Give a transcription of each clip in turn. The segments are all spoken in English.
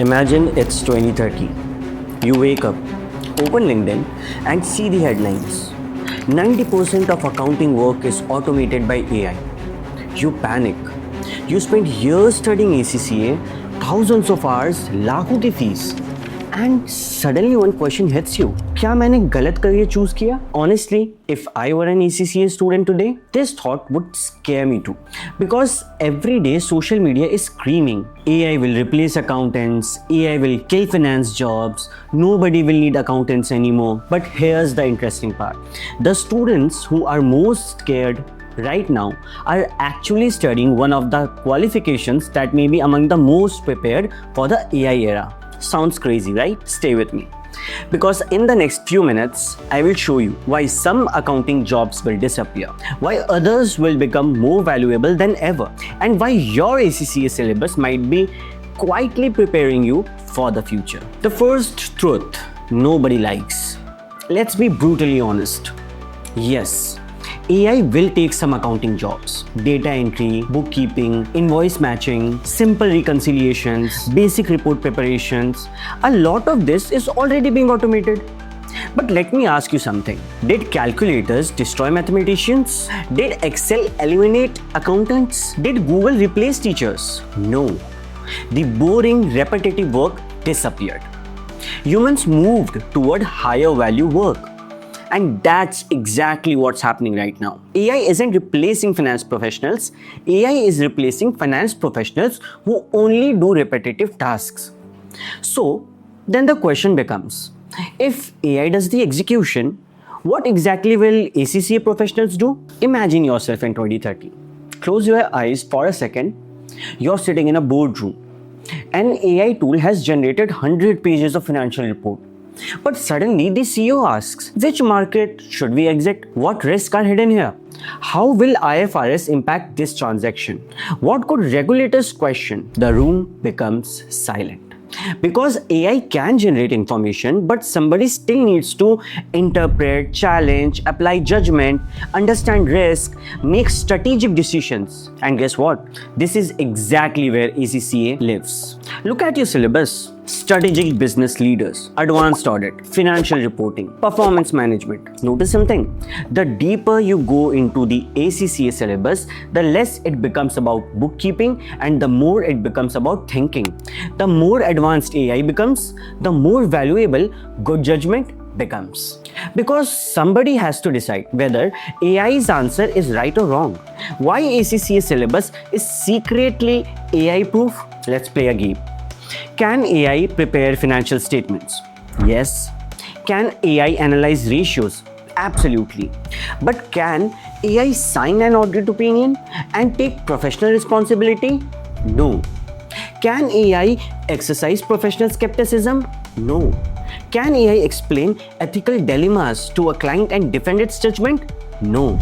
Imagine it's 2030. You wake up, open LinkedIn, and see the headlines. 90% of accounting work is automated by AI. You panic. You spend years studying ACCA, thousands of hours, लाखों की fees. And suddenly one question hits you. क्या मैंने गलत career choose किया? Honestly, if I were an ACCA student today, this thought would scare me too. Because every day social media is screaming, AI will replace accountants, AI will kill finance jobs, nobody will need accountants anymore. But here's the interesting part. The students who are most scared right now are actually studying one of the qualifications that may be among the most prepared for the AI era. Sounds crazy, right? Stay with me. Because in the next few minutes, I will show you why some accounting jobs will disappear, why others will become more valuable than ever, and why your ACCA syllabus might be quietly preparing you for the future. The first truth nobody likes. Let's be brutally honest. Yes, AI will take some accounting jobs. Data entry, bookkeeping, invoice matching, simple reconciliations, basic report preparations. A lot of this is already being automated. But let me ask you something. Did calculators destroy mathematicians? Did Excel eliminate accountants? Did Google replace teachers? No. The boring, repetitive work disappeared. Humans moved toward higher value work. And that's exactly what's happening right now. AI isn't replacing finance professionals. AI is replacing finance professionals who only do repetitive tasks. So then the question becomes, if AI does the execution, what exactly will ACCA professionals do? Imagine yourself in 2030. Close your eyes for a second. You're sitting in a boardroom. An AI tool has generated 100 pages of financial report. But suddenly the CEO asks, which market should we exit? What risks are hidden here? How will IFRS impact this transaction? What could regulators question? The room becomes silent. Because AI can generate information, but somebody still needs to interpret, challenge, apply judgment, understand risk, make strategic decisions. And guess what? This is exactly where ACCA lives. Look at your syllabus. Strategic business leaders, advanced audit, financial reporting, performance management. Notice something. The deeper you go into the ACCA syllabus, the less it becomes about bookkeeping and the more it becomes about thinking. The more advanced AI becomes, the more valuable good judgment becomes. Because somebody has to decide whether AI's answer is right or wrong. Why ACCA syllabus is secretly AI proof? Let's play a game. Can AI prepare financial statements? Yes. Can AI analyze ratios? Absolutely. But can AI sign an audit opinion and take professional responsibility? No. Can AI exercise professional skepticism? No. Can AI explain ethical dilemmas to a client and defend its judgment? No.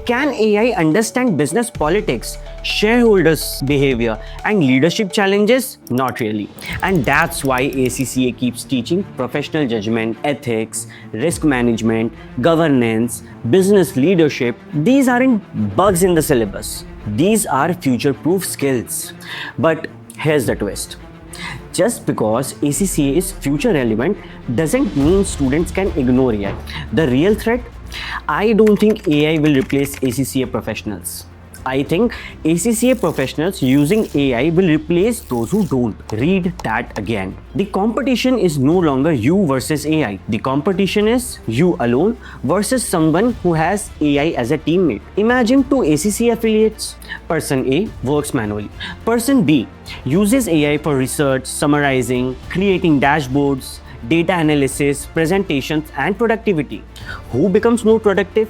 Can AI understand business politics, shareholders' behavior, and leadership challenges? Not really. And that's why ACCA keeps teaching professional judgment, ethics, risk management, governance, business leadership. These aren't bugs in the syllabus. These are future-proof skills. But here's the twist. Just because ACCA is future relevant doesn't mean students can ignore AI. The real threat? I don't think AI will replace ACCA professionals. I think ACCA professionals using AI will replace those who don't. Read that again. The competition is no longer you versus AI. The competition is you alone versus someone who has AI as a teammate. Imagine two ACCA affiliates. Person A works manually. Person B uses AI for research, summarizing, creating dashboards, data analysis, presentations, and productivity. Who becomes more productive?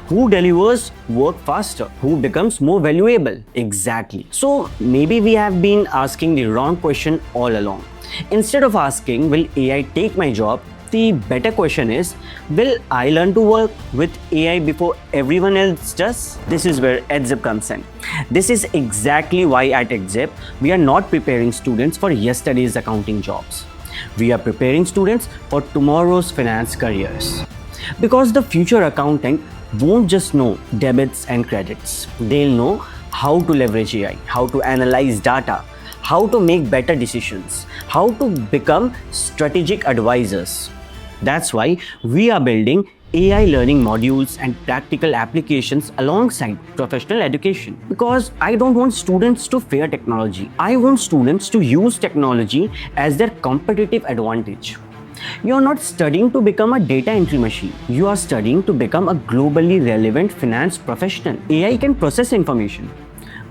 Who delivers work faster? Who becomes more valuable? Exactly. So maybe we have been asking the wrong question all along. Instead of asking, will AI take my job? The better question is, will I learn to work with AI before everyone else does? This is where Edzeb comes in. This is exactly why at Edzeb, we are not preparing students for yesterday's accounting jobs. We are preparing students for tomorrow's finance careers. Because the future accountant won't just know debits and credits. They'll know how to leverage AI, how to analyze data, how to make better decisions, how to become strategic advisors. That's why we are building AI learning modules and practical applications alongside professional education. Because I don't want students to fear technology. I want students to use technology as their competitive advantage. You are not studying to become a data entry machine. You are studying to become a globally relevant finance professional. AI can process information,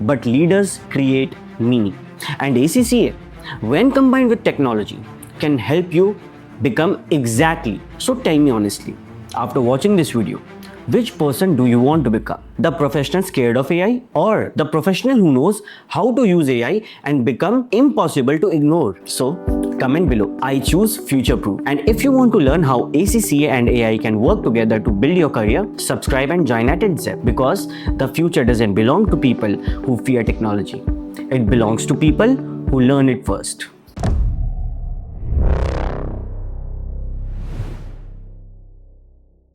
but leaders create meaning. And ACCA, when combined with technology, can help you become exactly. So tell me honestly, after watching this video, which person do you want to become? The professional scared of AI or the professional who knows how to use AI and become impossible to ignore? So comment below. I choose future proof. And if you want to learn how ACCA and AI can work together to build your career, subscribe and join at Edzeb, because the future doesn't belong to people who fear technology. It belongs to people who learn it first.